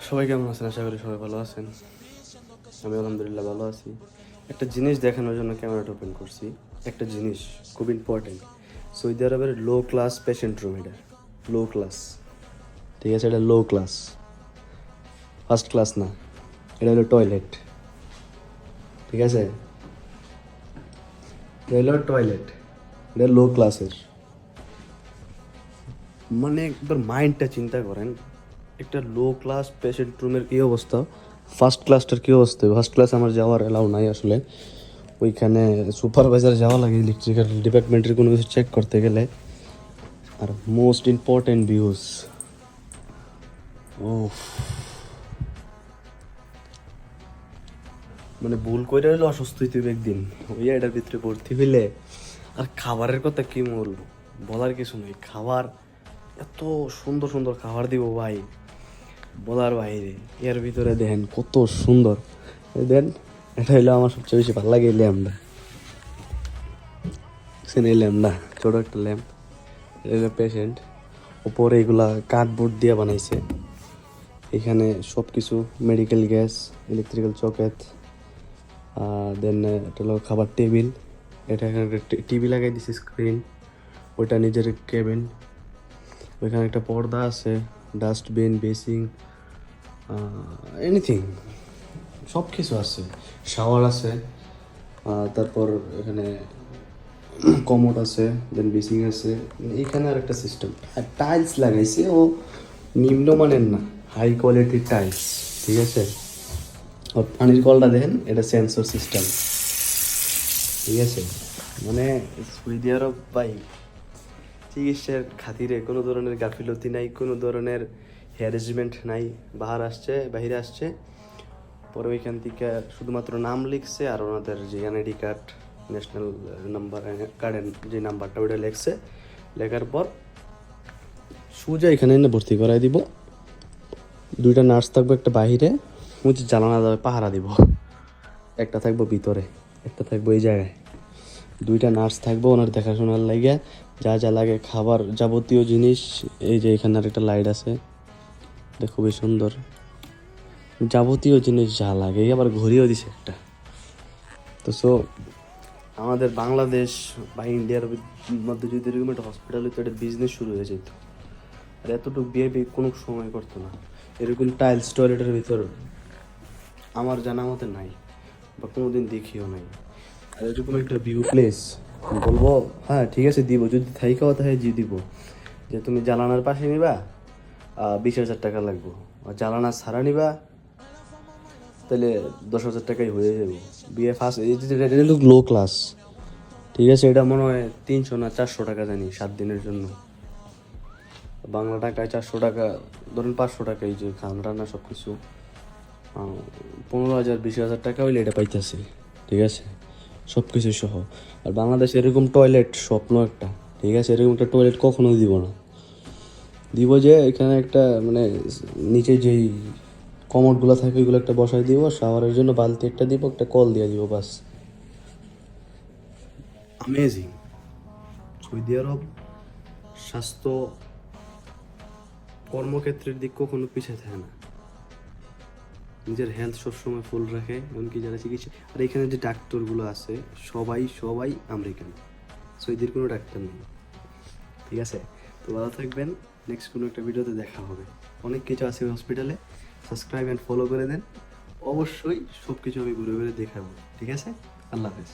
সবাই কেমন আছেন? আশা করি সবাই ভালো আছেন। আমি আলহামদুলিল্লাহ ভালো আছি। একটা জিনিস দেখানোর জন্য ক্যামেরাটা ওপেন করছি। একটা জিনিস খুব ইম্পর্টেন্ট। সৌদি আরবের লো ক্লাস পেশেন্ট রুম, এটা লো ক্লাস, ঠিক আছে? এটা লো ক্লাস, ফার্স্ট ক্লাস না। এটা হলো টয়লেট, ঠিক আছে? এটা হলো টয়লেট, এটা লো ক্লাসের। মানে একবার মাইন্ডটা চিন্তা করেন, একটা লো ক্লাস পেশেন্ট রুমের কী অবস্থা, ফার্স্ট ক্লাসটার কী অবস্থা। ফার্স্ট ক্লাস আমার যাওয়ার অ্যালাউ নাই আসলে। ওইখানে সুপারভাইজার যাওয়া লাগে ইলেকট্রিক্যাল ডিপার্টমেন্টের কোনো কিছু চেক করতে গেলে। আর মোস্ট ইম্পর্টেন্ট ভিউজ, ও মানে ভুল করে হইলে অসুস্থ হইতে হবে একদিন ওই এটার ভিতরে ভর্তি হইলে। আর খাবারের কথা কি বলবো, বলার কিছু নেই। খাবার এত সুন্দর সুন্দর খাবার দিব ভাই, বলার বাইরে। এর ভিতরে দেখেন কত সুন্দর, দেন এটা হইলো আমার সবচেয়ে বেশি ভালো লাগে। ল্যাম্পটা এই ল্যাম্পটা, ছোট একটা ল্যাম্প, এটা পেশেন্ট। ওপরে এগুলা কার্ডবোর্ড দিয়ে বানাইছে। এখানে সব কিছু মেডিকেল গ্যাস, ইলেকট্রিক্যাল চকেট, দেন এটা হলো খাবার টেবিল। এটা এখানে একটা টিভি লাগাই দিছে, স্ক্রিন। ওইটা নিজের কেবিন। ওইখানে একটা পর্দা আছে, ডাস্টবিন, বেসিং, এনিথিং, সব কিছু আছে। শাওয়ার আছে, তারপর এখানে কমোড আছে, দেন বেসিং আছে। এইখানে আর একটা সিস্টেম, আর টাইলস লাগাইছে ও নিম্নমানের না, হাই কোয়ালিটির টাইলস, ঠিক আছে? আর পানির কলটা দেখেন, এটা সেন্সর সিস্টেম, ঠিক আছে? মানে সৌদি আরব ভাই, চিকিৎসার খাতিরে কোনো ধরনের গাফিলতি নাই, কোনো ধরনের হ্যারাসমেন্ট নাই। বাহিরে আসছে, পরে ওইখান থেকে শুধুমাত্র নাম লিখছে, আর ওনাদের যে এনআইডি কার্ড, ন্যাশনাল নাম্বার কার্ডের যে নাম্বারটা, ওইটা লিখছে। লেখার পর সোজা এখানে এনে ভর্তি করাই দিব। দুইটা নার্স থাকবে, একটা বাহিরে মুচি জ্বালানা যাবে পাহারা দিব, একটা থাকবো ভিতরে, একটা থাকবো এই জায়গায়। দুইটা নার্স থাকবো ওনার দেখাশোনার লাগে, যা যা লাগে খাবার যাবতীয় জিনিস। এই যে এখানে আর একটা লাইট আছে, এটা খুবই সুন্দর। যাবতীয় জিনিস যা লাগে, আবার ঘড়িও দিছে একটা। তো আমাদের বাংলাদেশ বা ইন্ডিয়ার মধ্যে যদি এরকম একটা হসপিটাল হতো, এটা বিজনেস শুরু হয়ে যেত। আর এতটুকু বিয়ে কোনো সময় করতো না। এরকম টাইলস টয়লেটের ভিতর আমার জানা মতে নাই, বা কোনোদিন দেখিও নাই। আর এরকম একটা ভিউ প্লেস বলবো, হ্যাঁ ঠিক আছে দিব, যদি থাইকাও তাই দিব, যে তুমি জানালার পাশে নিবা 20,000 টাকা লাগবে, আর জানালা ছাড়া নিবা তাহলে 10,000 টাকাই হয়ে যাবে। বিয়ে ফার্স্ট এটা লো ক্লাস, ঠিক আছে? এটা মনে হয় 300 না 400 টাকা জানি 7 দিনের জন্য। বাংলা টাকায় 400 টাকা, ধরুন 500 টাকা, এই যে খান রান্না সব কিছু 15,000 20,000 টাকা হইলে এটা পাইতেছে, ঠিক আছে? সব কিছু সহ। আর বাংলাদেশে এরকম টয়লেট স্বপ্ন একটা, ঠিক আছে? এরকম একটা টয়লেট কখনোই দিব না। দিব যে এখানে একটা মানে নিচে যেই কমোডগুলো থাকে ওইগুলো একটা বসাই দিব, শাওয়ারের জন্য বালতি একটা দিব, একটা কল দিয়ে দিব, বাস। অ্যামেজিং। সৌদি আরব স্বাস্থ্য কর্মক্ষেত্রের দিক কখনো পিছিয়ে থাকে না, নিজের হেলথ সবসময় ফুল রাখে। এমনকি যারা চিকিৎসা, আর এখানে যে ডাক্তারগুলো আছে সবাই সবাই আমেরিকান, সৌদির কোনো ডাক্তার নেই, ঠিক আছে? তো ভালো থাকবেন, নেক্সট কোনো একটা ভিডিওতে দেখা হবে। অনেক কিছু আছে হসপিটালে, সাবস্ক্রাইব অ্যান্ড ফলো করে দেন। অবশ্যই সব কিছু আমি ঘুরে ঘুরে দেখাবো, ঠিক আছে? আল্লাহ হাফেজ।